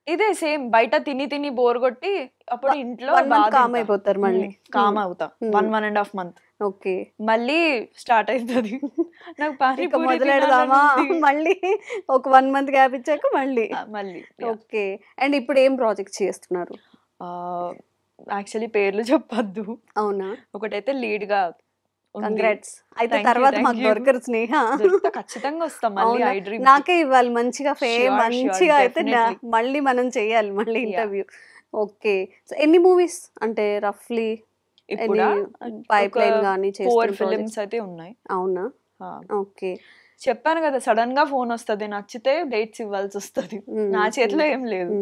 ఇదే సేమ్, బయట తిని తిని బోర్ కొట్టి అప్పుడు ఇంట్లో కామ్ అయిపోతారు మళ్ళీ. కామ్ అవుతా 1.5 month. ఓకే. మళ్ళీ స్టార్ట్ అవుతుంది నాకు ఇక పానీపూరి మొదలెడదామా? తినాలనుంది. మళ్ళీ ఒక 1 month గ్యాప్ ఇచ్చాక మళ్ళీ. మళ్ళీ ఓకే. అండ్ ఇప్పుడు ఏం ప్రాజెక్ట్ చేస్తున్నారు? యాక్చువల్లీ పేర్లు చెప్పొద్దు. అవునా? ఒకటైతే లీడ్ గా ఉంది. కంగ్రాట్స్. అయితే Thank you, తర్వాత thank మాకు you. దొరకరు స్నేహ. దొరికితే ఖచ్చితంగా వస్తాం మళ్ళీ. అవునా? I dream. నాకే ఇవ్వాలి మంచిగా ఫేమ్, Sure, మంచిగా అయితే definitely. మళ్ళీ మనం చేయాలి మళ్ళీ Yeah. ఇంటర్వ్యూ. ఓకే. సో ఎన్ని మూవీస్ అంటే రఫ్లీ ఇప్పుడు పైప్ లైన్ గానీ 4 చేస్తున్న ఫిలిమ్స్ projects? అయితే ఉన్నాయి. అవునా? ఓకే. చెప్పాను కదా, సడన్ గా ఫోన్ వస్తుంది, నచ్చితే డేట్స్ ఇవ్వాల్సి వస్తుంది. నా చేతిలో ఏం లేదు.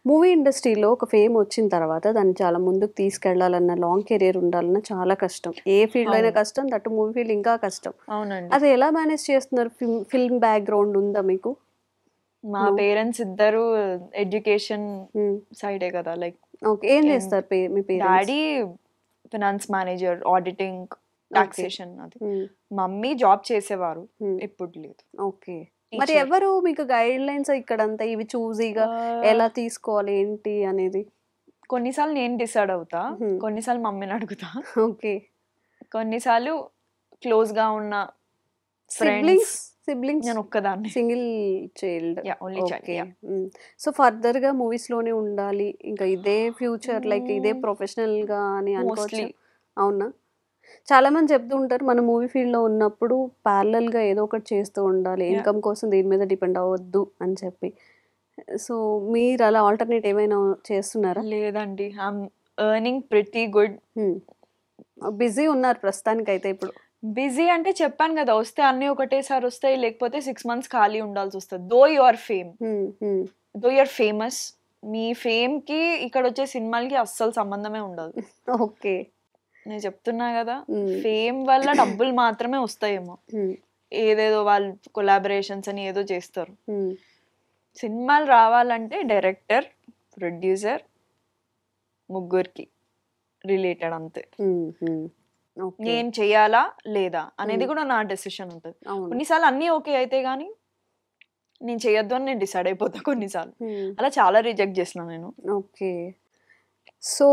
మూవీ ఇండస్ట్రీలో ఒక ఫేమ్ వచ్చిన తర్వాత దాన్ని చాలా ముందుకు తీసుకెళ్లాలన్న, లాంగ్ కెరీర్ ఉండాలన్న చాలా కష్టం. ఏ ఫీల్డ్ అయినా కష్టం, దట్టు మూవీ ఫీల్డ్ ఇంకా కష్టం. అవునండి. అది ఎలా మేనేజ్ చేస్తున్నారు? ఫిల్మ్ బ్యాక్గ్రౌండ్ ఉందా మీకు? మా పేరెంట్స్ ఇద్దరు ఎడ్యుకేషన్ సైడే కదా, లైక్ ఓకే. ఏం చేస్తారు మీ parents? Daddy finance manager, auditing, taxation అది. మమ్మీ జాబ్ చేసేవారు, ఇప్పుడు లేదు. ఓకే. మరి ఎవరు మీకు గైడ్ లైన్స్ ఇక్కడంతా ఇవి చూజీగా ఎలా తీసుకోవాలి ఏంటి అనేది? కొన్నిసార్లు నేను డిసైడ్ అవుతా, కొన్నిసార్లు మమ్మీని అడుగుతా, ఓకే. కొన్నిసార్లు క్లోజ్ గా ఉన్న సిబ్లింగ్స్ నేను ఒక్కదాన్ని, single child. Only child. So further గా మూవీస్ లోనే ఉండాలి ఇంకా ఇదే ఫ్యూచర్, లైక్ ఇదే ప్రొఫెషనల్ గా అని అనుకోవచ్చు. అవునా? చాలా మంది చెప్తూ ఉంటారు మన మూవీ ఫీల్డ్ లో ఉన్నప్పుడు ప్యారలల్ గా ఏదో ఒకటి చేస్తూ ఉండాలి, ఇన్కమ్ కోసం దీని మీద డిపెండ్ అవ్వద్దు అని చెప్పి. సో మీరు అలా ఆల్టర్నేట్ ఏమైనా చేస్తున్నారా? లేదండి, I'm earning pretty good. Busy ఉన్నారు ప్రస్తుతానికైతే ఇప్పుడు. బిజీ అంటే చెప్పాను కదా, వస్తే అన్ని ఒకటేసారి వస్తాయి, లేకపోతే 6 months ఖాళీ ఉండాల్సి వస్తుంది. దో యు ఆర్ ఫేమస్, మీ ఫేమ్ కి ఇక్కడ వచ్చే సినిమాలకి అస్సలు సంబంధమే ఉండదు. ఓకే, నేను చెప్తున్నా కదా, ఫేమ్ వల్ల డబ్బులు మాత్రమే వస్తాయేమో, ఏదేదో వాళ్ళు కొలాబరేషన్స్ అని ఏదో చేస్తారు. సినిమాలు రావాలంటే డైరెక్టర్, ప్రొడ్యూసర్, ముగ్గురికి రిలేటెడ్ అంతే. నేను చెయ్యాలా లేదా అనేది కూడా నా డెసిషన్ ఉంటుంది. కొన్నిసార్లు అన్నీ ఓకే అయితే గానీ నేను చేయొద్దు అని నేను డిసైడ్ అయిపోతా కొన్నిసార్లు. అలా చాలా రిజెక్ట్ చేసిన నేను. ఓకే, సో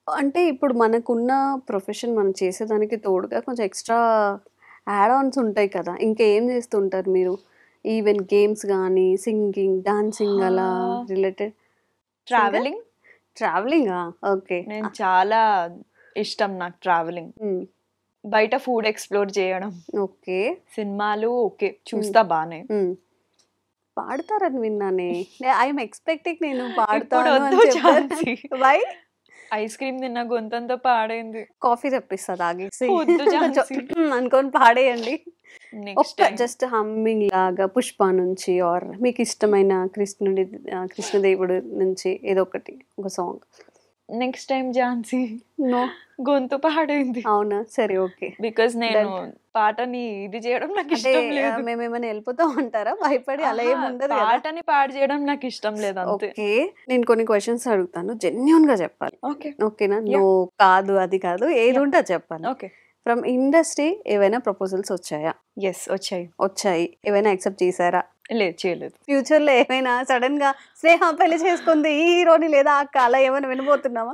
అంటే ఇప్పుడు మనకున్న ప్రొఫెషన్ మనం చేసేదానికి తోడుగా కొంచెం ఎక్స్ట్రా యాడ్ ఆన్స్ ఉంటాయి కదా, ఇంకా ఏం చేస్తుంటారు మీరు? ఈవెన్ గేమ్స్ కానీ, సింగింగ్, డాన్సింగ్ అలా రిలేటెడ్? ట్రావెలింగ్ ఓకే, నేను చాలా ఇష్టం నాకు ట్రావెలింగ్. బయట ఫుడ్ ఎక్స్ప్లోర్ చేయడం. ఓకే, సినిమాలు ఓకే చూస్తా బానే. పాడతారని విన్నానే, ఐఎమ్ ఎక్స్పెక్టింగ్ నేను పాడతాను. ఐస్ క్రీమ్ తిన్న గొంతంతా పాడైంది. కాఫీ తెప్పిస్తా తాగేసి అనుకొని పాడేయండి. జస్ట్ హమ్మింగ్ లాగా పుష్ప నుంచి ఆర్ మీకు ఇష్టమైన కృష్ణదేవుడు నుంచి ఏదో ఒకటి ఒక song. Next time Jhansi. No, గొంతు పాడైంది. అవునా, సరే ఓకే. బికాస్ నేను పాటని ఇది చేయడం నాకు ఇష్టం లేదు. మేమేమైనా వెళ్ళిపోతా ఉంటారా భయపడి? అలా ఏమి ఉండదు. పాటని పాడు చేయడం నాకు ఇష్టం లేదు. ఓకే, నేను కొన్ని క్వశ్చన్స్ అడుగుతాను, జెన్యూన్ గా చెప్పాలి. ఓకేనా? నో కాదు అది కాదు, ఏది ఉంటే అది చెప్పాలి. ఓకే. ఫ్రమ్ ఇండస్ట్రీ ఏవైనా ప్రపోజల్స్ వచ్చాయా? ఎస్, వచ్చాయి. ఏవైనా యాక్సెప్ట్ చేశారా? లేదు, చేయలేదు. ఫ్యూచర్ లో ఏమైనా సడన్ గా స్నేహ పెళ్లి చేసుకుంది ఈ హీరోని లేదా అక్క అలా ఏమైనా వినబోతున్నావా?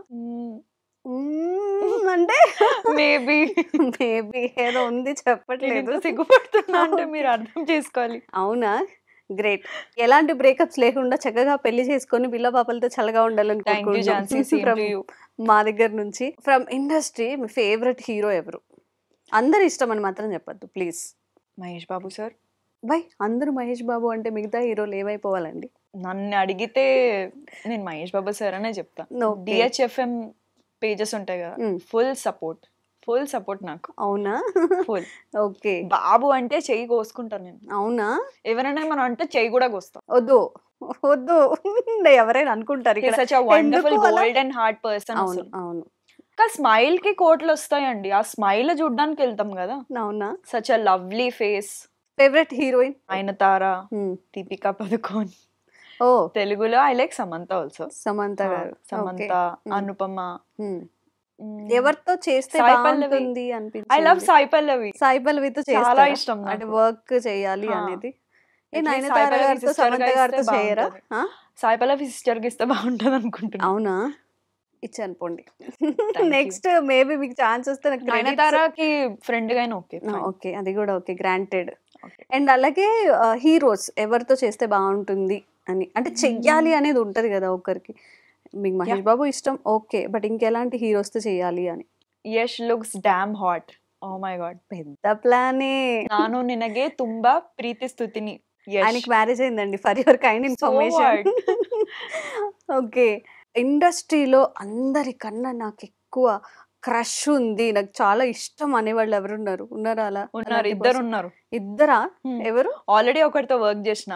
అంటే మేబీ ఏదో ఉంది, చెప్పట్లేదు. సిగ్గుపడుతున్నా అంటే మీరు అర్థం చేసుకోవాలి. అవునా, గ్రేట్. ఎలాంటి బ్రేకప్స్ లేకుండా చక్కగా పెళ్లి చేసుకొని పిల్ల పాపలతో చల్లగా ఉండాలని మా దగ్గర నుంచి. From industry me favourite hero ఎవరు? అందరు ఇష్టం అని మాత్రం చెప్పద్దు please. Mahesh Babu sir. By అందరూ మహేష్ బాబు అంటే మిగతా హీరోలు ఏమైపోవాలండి? నన్ను అడిగితే నేను మహేష్ బాబు సార్ అనే చెప్తాను. DHFM పేజెస్ ఉంటాయి కదా, ఫుల్ సపోర్ట్ నాకు. అవునా? ఫుల్. ఓకే. బాబు అంటే చెయ్యి కోసుకుంటాను నేను. అవునా? ఎవరైనా మనం అంటే చెయ్యి కూడా కోస్తాం. వద్దు ఎవరైనా అనుకుంటారు ఇక్కడ. Such a wonderful golden heart person. అవును. స్మైల్ కి కోట్లు వస్తాయండి, ఆ స్మైల్ చూడడానికి వెళ్తాం కదా. అవునా? Such a lovely face. Favourite heroine? Nayanthara, Deepika Padukone. ఓ, తెలుగులో I like Samantha also. Samantha గారు. సమంత, అనుపమ. ఎవరితో చేస్తే బాగుంటుంది అనిపించింది? ఐ లవ్ సాయి పల్లవితో చాలా ఇష్టం, అంటే వర్క్ చేయాలి అనేది. నయనతార గారితో, సమంత గారితో చేయరా? సాయి పల్లవి సిస్టర్ కి ఇస్తే బాగుంటుంది అనుకుంటున్నా. అవునా? ఇచ్చాను పోండి. నెక్స్ట్ మేబీ మీకు ఛాన్స్ వస్తే నయనతారకి ఫ్రెండ్ గానే ఓకే. ఓకే, అది కూడా ఓకే, గ్రాంటెడ్. అండ్ అలాగే హీరోస్ ఎవరితో చేస్తే బాగుంటుంది అని, అంటే చెయ్యాలి అనేది ఉంటది కదా ఒక్కరికి. మీకు మహేష్ బాబు ఇష్టం ఓకే, బట్ ఇంకెలాంటి హీరోస్ తో చేయాలి అని? Yash looks damn hot. Oh my God, పెద్ద ప్లానే. నాను నినగే తుంబా ప్రీతిస్తుతిని. ఆయనకి మ్యారేజ్ అయిందండి, for your kind information. Okay, ఇండస్ట్రీలో అందరికన్నా నాకు ఎక్కువ క్రష్ ఉంది, నాకు చాలా ఇష్టం అనేవాళ్ళు ఎవరున్నారు? ఉన్నారా? అలా ఉన్నారు, ఇద్దరు ఉన్నారు. ఇద్దరా? ఎవరు? ఆల్రెడీ ఒకరితో వర్క్ చేసిన,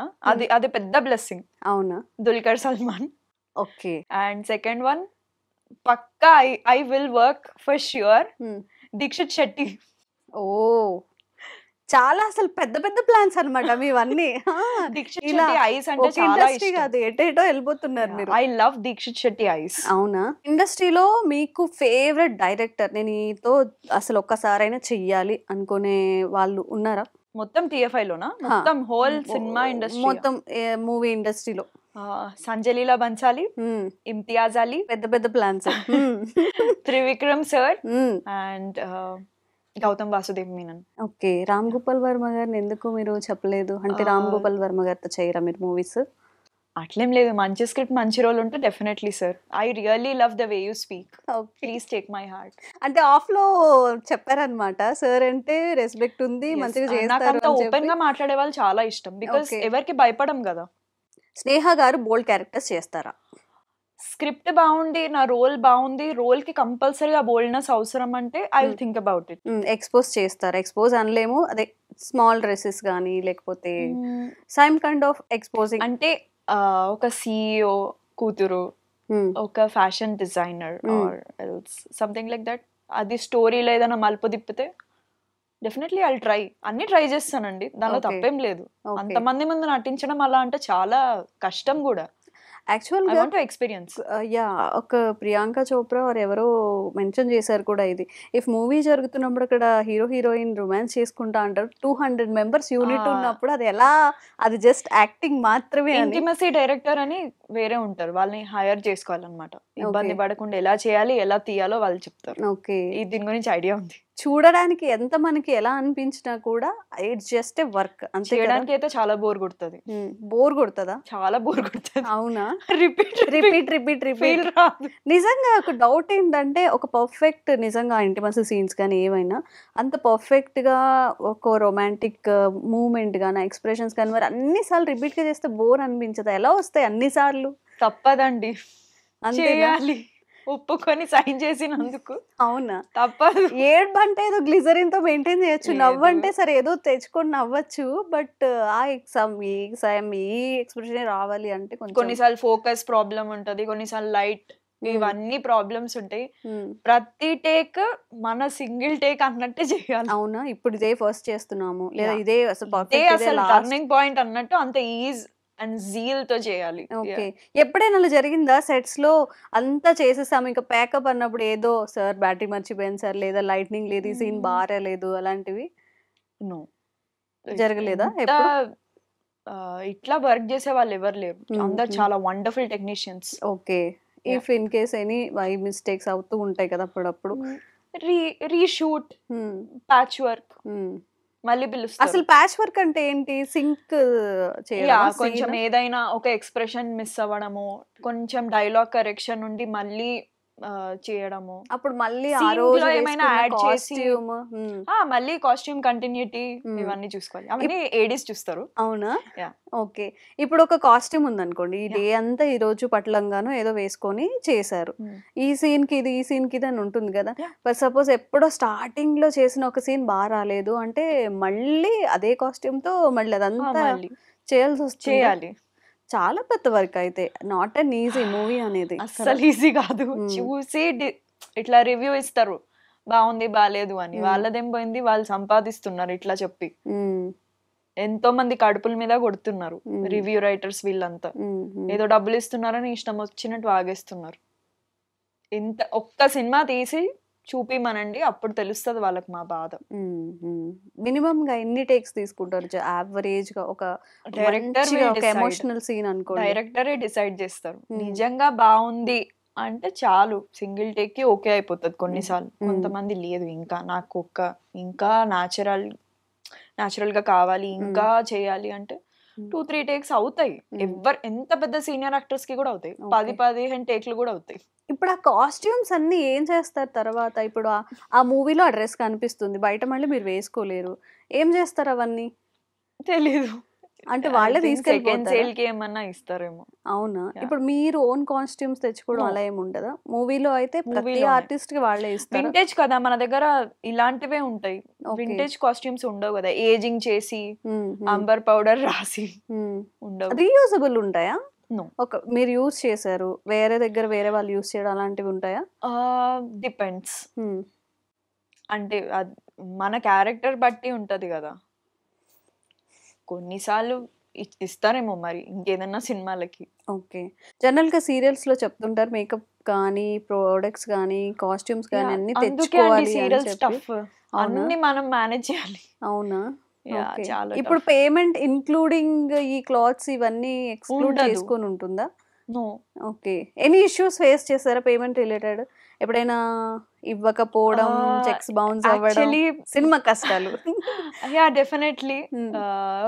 అది పెద్ద బ్లెస్సింగ్. అవునా? Dulquer Salmaan. Okay. And second one పక్కా I will work for sure, Dikshit Shetty. ఓ, చాలా అసలు పెద్ద పెద్ద ప్లాన్స్ అన్నమాట మీవన్నీ. దీక్షిత్ శెట్టి ఐస్ అంటే చాలా ఇష్టం. కాదు, ఎటేటో వెళ్ళిపోతున్నారు మీరు. I love Deekshith Shetty eyes. అవునా? ఇండస్ట్రీలో మీకు ఫేవరెట్ డైరెక్టర్, నేను ఈతో అసలు ఒక్కసారైనా చెయ్యాలి అనుకునే వాళ్ళు ఉన్నారా? మొత్తం TFI లోనా? మొత్తం హోల్ సినిమా ఇండస్ట్రీ, మొత్తం మూవీ ఇండస్ట్రీలో. సంజయ్ లీలా బన్సాలి, ఇమ్తియాజ్ అలీ, పెద్ద పెద్ద plans. Trivikram sir and Gautham Vasudev Menon. Okay, Ram Gopal Varma గారిని ఎందుకు మీరు చెప్పలేదు? అంటే రామ్ గోపాల్ వర్మ గారితో చేయరా మీరు మూవీస్? అట్లేం లేదు, మంచి స్క్రిప్ట్ మంచి రోల్ ఉంటే definitely sir. I really love the way you speak, please take my heart. అంటే ఆఫ్ లో చెప్పారనమాట, సార్ అంటే రెస్పెక్ట్ ఉంది, మంచిగా చేస్తారు. ఓపెన్ గా మాట్లాడే వాళ్ళు చాలా ఇష్టం, బికాస్ ఎవరికి భయపడం కదా. స్నేహ గారు బోల్డ్ క్యారెక్టర్స్ చేస్తారా? స్క్రిప్ట్ బాగుండి నా రోల్ బాగుంది, రోల్ కి కంపల్సరీగా బోల్డ్నెస్ అవసరం అంటే I will think about it. Expose చేస్తారు, ఎక్స్పోజ్ అనలేము, అదే స్మాల్ డ్రెస్సెస్ కానీ లేకపోతే సమ్ కైండ్ ఆఫ్ ఎక్స్పోజింగ్ అంటే ఒక CEO కూతురు, ఒక fashion designer or else something like that, అది స్టోరీలో ఏదైనా మలుపు తిప్పితే డెఫినెట్లీ ఐ ట్రై, అన్ని ట్రై చేస్తానండి, దానిలో తప్పేం లేదు. అంతమంది ముందు నటించడం అలా అంటే చాలా కష్టం కూడా. యాక్చువల్గా ఎక్స్పీరియన్స్ యా, ఒక ప్రియాంక చోప్రా వారు ఎవరో మెన్షన్ చేశారు కూడా ఇది, ఇఫ్ మూవీ జరుగుతున్నప్పుడు అక్కడ హీరో హీరోయిన్ రొమాన్స్ చేసుకుంటా అంటారు, 200 మెంబర్స్ యూనిట్ ఉన్నప్పుడు అది ఎలా, అది జస్ట్ యాక్టింగ్ మాత్రమే అని. ఇంటిమసీ డైరెక్టర్ అని వేరే ఉంటారు, వాళ్ళని హైర్ చేసుకోవాలన్నమాట. ఇబ్బంది పడకుండా ఎలా చేయాలి, ఎలా తీయాలో వాళ్ళు చెప్తారు. ఓకే, దీని గురించి ఐడియా ఉంది. చూడడానికి ఎంత మనకి ఎలా అనిపించినా కూడా ఇట్స్ జస్ట్ ఏ వర్క్ అంతే. చేయడానికి అయితే చాలా బోర్ కొడుతుంది. బోర్ కొడుతుందా? చాలా బోర్ కొడుతుంది. అవునా? Repeat repeat repeat repeat. నిజంగా ఒక డౌట్ ఏంటంటే, ఒక పర్ఫెక్ట్ నిజంగా ఇంటిమసీ సీన్స్ కానీ ఏమైనా అంత పర్ఫెక్ట్ గా ఒక రొమాంటిక్ మూమెంట్ కానీ ఎక్స్ప్రెషన్స్ కానీ మరి అన్నిసార్లు రిపీట్ గా చేస్తే బోర్ అనిపించదా? ఎలా వస్తాయి అన్నిసార్లు? తప్పదండి, అంతేనా? చేయాలి, ఒప్పుకొని సైన్ చేసినందుకు. అవునా? తప్పదు. ఏడ్ అంటే ఏదో గ్లిజరిన్ తో మెయింటైన్ చేయొచ్చు, నవ్వు అంటే సరే ఏదో తెచ్చుకొని నవ్వచ్చు, బట్ ఆ ఎగ్జామ్ ఈ ఎక్స్ప్రెషన్ రావాలి అంటే కొంచెం కొన్నిసార్లు ఫోకస్ ప్రాబ్లం ఉంటది, కొన్నిసార్లు లైట్, ఇవన్నీ ప్రాబ్లమ్స్ ఉంటాయి. ప్రతి టేక్ మన సింగిల్ టేక్ అన్నట్టే చేయాలి. అవునా? ఇప్పుడు ఇదే ఫస్ట్ చేస్తున్నాము లేదా ఇదే అసలు టర్నింగ్ పాయింట్ అన్నట్టు అంత ఈజ్ అండ్ జీల్ తో చేయాలి. ఓకే, ఎప్పుడైనా అలా జరిగిందా సెట్స్ లో అంతా చేసేసాము ఇంకా ప్యాకప్ అన్నప్పుడు ఏదో సార్ బ్యాటరీ మర్చిపోయాను సార్, లేదా లైట్నింగ్ లేదు, ఈ సీన్ బాగాలేదు, అలాంటివి నో జరగలేదా? ఇట్లా వర్క్ చేసే వాళ్ళు ఎవరు లేరు, అందరు చాలా wonderful technicians. Okay, if in case any mistakes అవుతూ ఉంటాయి కదా అప్పుడప్పుడు, రీషూట్, ప్యాచ్ వర్క్, మళ్ళీ పిలుస్తారు. అసలు ప్యాచ్ వర్క్ అంటే ఏంటి? సింక్ చేయడం, కొంచెం ఏదైనా ఒక ఎక్స్ప్రెషన్ మిస్ అవ్వడము, కొంచెం డైలాగ్ కరెక్షన్ నుండి మళ్ళీ చేయడము, అప్పుడు మళ్ళీ ఆ రోజు ఏమైనా యాడ్ చేసి కాస్ట్యూమ్, మళ్ళీ కాస్ట్యూమ్ కంటిన్యూటీ ఇవన్నీ చూసుకోవాలి, అవన్నీ ఏడీస్ చూస్తారు. అవునా? ఓకే, ఇప్పుడు ఒక కాస్ట్యూమ్ ఉందనుకోండి, ఈ డే అంతా ఈ రోజు పట్లంగాను ఏదో వేసుకొని చేశారు, ఈ సీన్ కి ఇది, ఈ సీన్ కి ఇది అని ఉంటుంది కదా. బట్ సపోజ్ ఎప్పుడో స్టార్టింగ్ లో చేసిన ఒక సీన్ బాగా రాలేదు అంటే మళ్ళీ అదే కాస్ట్యూమ్ తో మళ్ళీ అదంతా చేయాల్సి వస్తుంది. చేయాలి, చాలా పెద్ద వర్క్ అయితే, నాట్ అన్ ఈజీ మూవీ అనేది, అసలు ఈజీ కాదు. చూసి ఇట్లా రివ్యూ ఇస్తారు, బాగుంది బాగాలేదు అని, వాళ్ళదేం పోయింది, వాళ్ళు సంపాదిస్తున్నారు ఇట్లా చెప్పి, ఎంతో మంది కడుపుల మీద కొడుతున్నారు రివ్యూ రైటర్స్. వీళ్ళంతా ఏదో డబ్బులు ఇస్తున్నారని ఇష్టం వచ్చినట్టు వాగేస్తున్నారు. ఒక్క సినిమా తీసి చూపిమనండి, అప్పుడు తెలుస్తుంది వాళ్ళకి మా బాధ. మినిమం గా ఎన్ని టేక్స్ తీసుకుంటారు యావరేజ్ గా? ఒక డైరెక్టర్ ఎమోషనల్ సీన్ అనుకోండి, డైరెక్టరే డిసైడ్ చేస్తారు. నిజంగా బాగుంది అంటే చాలు, సింగిల్ టేక్ కి ఓకే అయిపోతుంది కొన్నిసార్లు. కొంతమంది లేదు, ఇంకా న్యాచురల్ గా కావాలి, ఇంకా చేయాలి అంటే 2-3 టేక్స్ అవుతాయి. ఎంత పెద్ద సీనియర్ యాక్టర్స్ కి కూడా అవుతాయి, 10-15 టేక్లు కూడా అవుతాయి. ఇప్పుడు ఆ కాస్ట్యూమ్స్ అన్ని ఏం చేస్తారు తర్వాత? ఇప్పుడు ఆ మూవీలో ఆ డ్రెస్ కనిపిస్తుంది, బయట మళ్ళీ మీరు వేసుకోలేరు, ఏం చేస్తారు అవన్నీ? తెలీదు, అంటే వాళ్ళే తీసుకెళ్ళి ఏమన్నా ఇస్తారేమో. అవునా? ఇప్పుడు మీరు ఓన్ కాస్ట్యూమ్స్ తెచ్చుకోవడం అలా ఏమి ఉండదా? మూవీలో అయితే ప్రతి ఆర్టిస్ట్ కి వాళ్ళే ఇస్తారు. వింటేజ్ కదా మన దగ్గర, ఇలాంటివే ఉంటాయి. వింటేజ్ కాస్ట్యూమ్స్ ఉండవు కదా, ఏజింగ్ చేసి అంబర్ పౌడర్ రాసి ఉండవు. రీయూజబుల్ ఉంటాయా? ఒక మీరు యూజ్ చేశారు, వేరే దగ్గర వేరే వాళ్ళు యూజ్ చేయడం అలాంటివి ఉంటాయా? డిపెండ్స్, అంటే మన క్యారెక్టర్ బట్టి ఉంటది కదా. కొన్నిసార్లు ఇస్తారేమో మరి ఇంకేదన్నా సినిమాలకి. ఓకే, జనరల్ గా సీరియల్స్ లో చెప్తుంటారు మేకప్ కానీ ప్రొడక్ట్స్ కానీ కాస్ట్యూమ్స్ కానీ అన్ని తెచ్చుకోవాలి అని చెప్పి. అన్ని మనం మేనేజ్ చేయాలి. అవునా? ఇప్పుడు పేమెంట్ ఇన్క్లూడింగ్ ఈ క్లాత్స్ ఇవన్నీ ఎక్స్క్లూడ్ చేసుకొని ఉంటుందా? ఓకే, ఎనీ ఇష్యూస్ ఫేస్ చేస్తారా పేమెంట్ రిలేటెడ్? ఎప్పుడైనా ఇవ్వకపోవడం, చెక్స్ బౌన్స్ అవ్వడం, సినిమా కష్టాలు? Yeah definitely.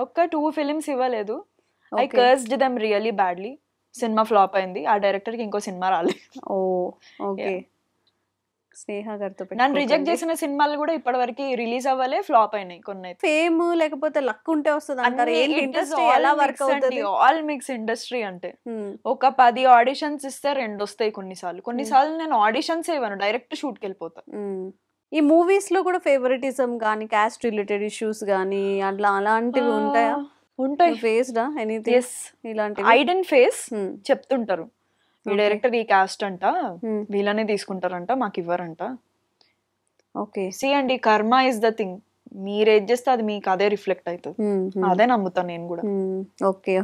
ఒక 2 ఫిలిమ్స్ ఇవ్వలేదు. I cursed them really badly. Cinema flop అయింది, ఆ డైరెక్టర్ కి ఇంకో సినిమా రాలేదు. ఓ ఓకే, స్నేహ గారితో నన్ను రిజెక్ట్ చేసిన సినిమాలు కూడా ఇప్పటివరకు రిలీజ్ అవ్వలే, ఫ్లాప్ అయినాయి కొన్ని. ఫేమ్ లేకపోతే లక్ ఉంటే వస్తుంది అంటారు. ఏంటి ఇండస్ట్రీ ఎలా వర్క్ అవుతుంది? ఆల్ మిక్స్ ఇండస్ట్రీ అంటే ఒక 10 ఆడిషన్స్ ఇస్తే 2 వస్తాయి కొన్నిసార్లు నేను ఆడిషన్స్ ఇవ్వను, డైరెక్ట్ షూట్ కి వెళ్ళిపోతా. ఈ మూవీస్ లో కూడా ఫేవరెటిజం గానీ క్యాస్ట్ రిలేటెడ్ ఇష్యూస్ గానీ అట్లా అలాంటివి ఉంటాయా? ఉంటాయి. ఫేస్డా ఎనీథింగ్ ఇలాంటివి? ఐ డెంట్ ఫేస్, చెప్తుంటారు ఈ డైరెక్టర్ ఈ కాస్ట్ అంట, వీళ్ళనే తీసుకుంటారంట, మాకు ఇవ్వరంట. ఓకే, సి అండి, కర్మ ఇస్ ద థింగ్. మీరు ఏది చేస్తే అది మీకు అదే రిఫ్లెక్ట్ అవుతుంది, అదే నమ్ముతాను నేను కూడా. ఓకే,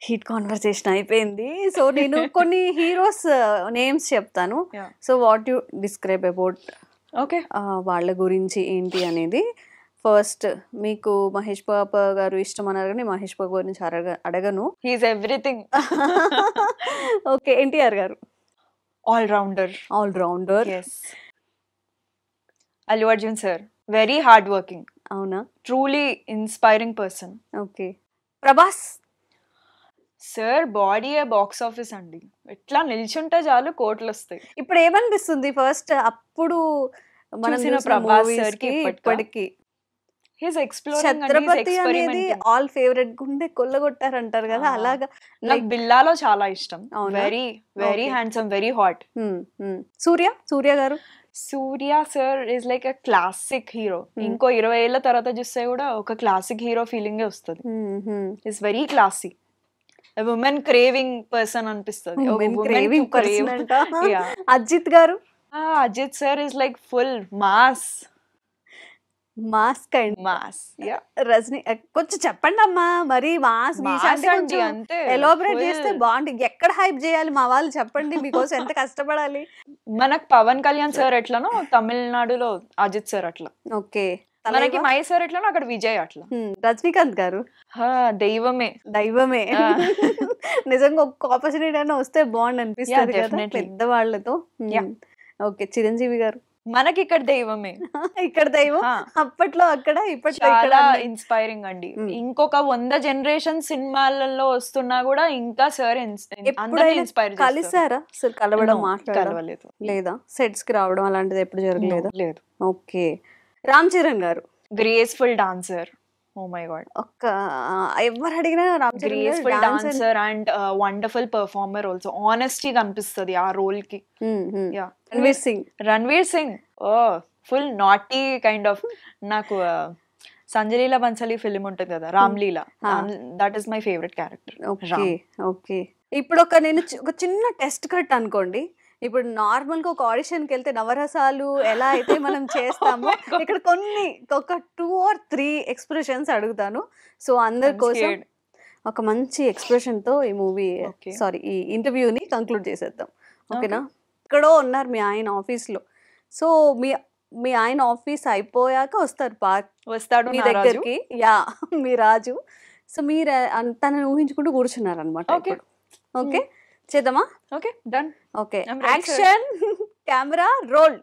హీట్ కాన్వర్సేషన్ అయిపోయింది. సో నేను కొన్ని హీరోస్ నేమ్స్ చెప్తాను. So what you describe about okay వాళ్ళ గురించి ఏంటి అనేది. ఫస్ట్ మీకు మహేష్ బాబు గారు ఇష్టం అన్నారు కానీ మహేష్ బాబు గురించి అడగను. He's everything. ఓకే, ఎన్టీఆర్ గారు all rounder. All rounder. Allu Arjun sir very hard working. అవునా? Truly inspiring person. Okay. Prabhas sir body box office అండి, ఎట్లా నిల్చుంటే చాలు కోట్లు వస్తాయి. ఇప్పుడు ఏమనిపిస్తుంది ఫస్ట్ అప్పుడు మనం చూసిన చూసిన ప్రభాస్ movies sir కి కి ఇప్పటికా? ఇప్పటికి? He's exploring and he's Chatrapathi అనేది ఎక్స్పెరిమెంటింగ్. ఆల్ ఫేవరెట్ గుండె కొల్లగొట్టారంటారు కదా, అలాగా. నాకు బిల్లాలో చాలా ఇష్టం. అవునా? Very Okay. Handsome, very hot. Suriya గారు Suriya sir is like a classic hero. ఇంకో 20 ఏళ్ల తర్వాత చూస్తే కూడా ఒక క్లాసిక్ హీరో ఫీలింగ్ వస్తుంది. Is very classy, women craving person అనిపిస్తుంది. క్రేవింగ్ పర్సన్ అంట. అజిత్ గారు Ajith sir is like full mass. Mask and mass. Rajini కొంచెం చెప్పండి అమ్మా, మరి మాస్ అంతే ఎలాబరేట్ చేస్తే బాగుంటుంది. ఎక్కడ హైప్ చేయాలి మా వాళ్ళు చెప్పండి, మీకోసం ఎంత కష్టపడాలి. మనకు పవన్ కళ్యాణ్ సార్ ఎట్లనో తమిళనాడులో అజిత్ సార్ అట్లా. ఓకే, మనకి మహేష్ సార్ ఎట్లనో అక్కడ విజయ్ అట్లా. రజనీకాంత్ గారు దైవమే. నిజంగా ఒక ఆపర్చునిటీ అయినా వస్తే బాగుంది అనిపిస్తుంది కదా definitely. పెద్దవాళ్ళతో. ఓకే, చిరంజీవి గారు మనకి ఇక్కడ దైవమే. ఇక్కడ దైవం, అప్పట్లో అక్కడ, ఇప్పట్లో ఇక్కడ. చాలా ఇన్స్పైరింగ్ అండి. ఇంకొక 100 జనరేషన్ సినిమాలలో వస్తున్నా కూడా ఇంకా సార్ అందరినీ ఇన్స్పైర్ కలిసారా? అసలు కలవడం, మాట్లాడడం కలవలేదు. లేదా? సెట్స్ కి రావడం అలాంటిది ఎప్పుడు జరగలేదు? లేదు. ఓకే. రామ్ చరణ్ గారు graceful dancer. Oh my God, ఒక్క ఎవరు అడిగినా Ram Charan graceful dancer and wonderful performer also. Honesty కనిపిస్తుంది ఆ రోల్ కి. రణ్వీర్ సింగ్ ఓ ఫుల్ నాటీ కైండ్ ఆఫ్. నాకు సంజలీలా బన్సలి ఫిల్మ్ ఉంటుంది కదా, Ramlila, that is my favourite character. Okay. ఇప్పుడు నేను ఒక చిన్న టెస్ట్ కట్ అనుకోండి. ఇప్పుడు నార్మల్ గా ఒక ఆడిషన్ కి వెళ్తే నవరసాలు ఎలా అయితే మనం చేస్తామో ఇక్కడ ఒక 2 or 3 ఎక్స్ప్రెషన్స్ అడుగుతాను. సో అందరి కోసం ఒక మంచి ఎక్స్ప్రెషన్ తో ఈ మూవీ ఈ ఇంటర్వ్యూని కంక్లూడ్ చేసేద్దాం. ఓకేనా? ఎక్కడో ఉన్నారు మీ ఆయన ఆఫీస్ లో. సో మీ ఆయన ఆఫీస్ అయిపోయాక వస్తాడు మీ దగ్గరికి. మీ రాజు. సో మీరు తనని ఊహించుకుంటూ కూర్చున్నారు అనమాట. ఓకే, చేద్దామా? Okay, done. Okay, action, camera, roll.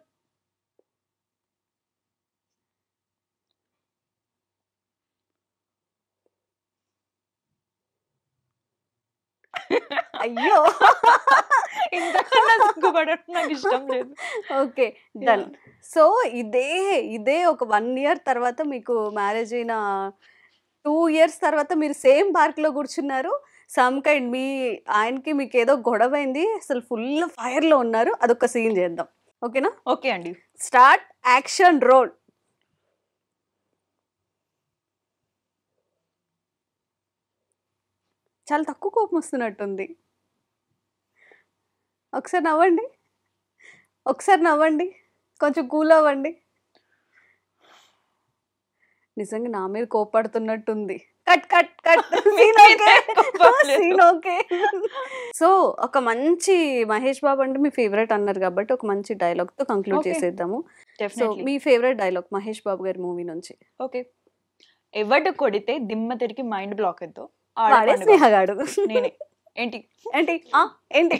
అయ్యో, నాకు ఇష్టం లేదు. Okay, done. సో ఇదే ఒక 1 year తర్వాత మీకు మ్యారేజ్ అయిన 2 years తర్వాత మీరు సేమ్ పార్క్ లో కూర్చున్నారు. సమ్ కైండ్ మీ ఆయనకి మీకు ఏదో గొడవ అయింది, అసలు ఫుల్ ఫైర్ లో ఉన్నారు. అదొక సీన్ చేద్దాం. ఓకేనా? ఓకే అండి. Start, action, roll. చాలా తక్కువ కోపం వస్తున్నట్టుంది. ఒకసారి నవ్వండి, కొంచెం కూల్ అవ్వండి. నిజంగా నా మీద కోపడుతున్నట్టుంది. Cut scene okay. సో ఒక మంచి మహేష్ బాబు అంటే మీ ఫేవరెట్ అన్నారు కాబట్టి ఒక మంచి డైలాగ్ తో కంక్లూడ్ చేసేద్దాము. సో మీ ఫేవరెట్ డైలాగ్ మహేష్ బాబు గారి మూవీ నుంచి. ఓకే. ఎవడు కొడితే దిమ్మ తిరిగి మైండ్ బ్లాక్ అవుతావు స్నేహగాడు. నేనే. ఏంటి ఏంటి ఏంటి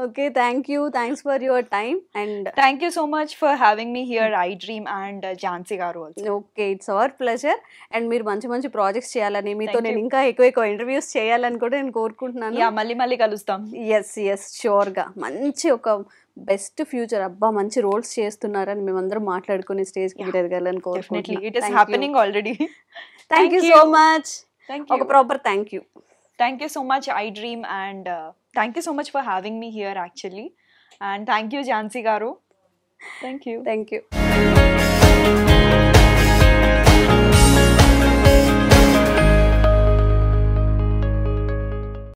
okay thanks for your time and thank you so much for having me here I dream and Jhansi గారు also. Okay it's our pleasure and మీరు మంచి మంచి ప్రాజెక్ట్స్ చేయాలని మీతో Thank నేను you. ఇంకా ఎక్కువ ఇంటర్వ్యూస్ చేయాలని కూడా నేను కోరుకుంటున్నాను. యా మళ్ళీ కలుస్తాం. ఎస్ షూర్గా మంచి ఒక బెస్ట్ ఫ్యూచర్ అబ్బా మంచి రోల్స్ చేస్తున్నారని మేమందరం మాట్లాడుకునే స్టేజ్కి మీరు ఎదగాలని Definitely, it is కోరుకుంటున్నాను. happening already. Thank you so much. Thank ఒక you. Proper thank you. Thank you so much, I Dream, and thank you so much for having me here, actually. And thank you, Jhansi Garu. Thank you. Thank you.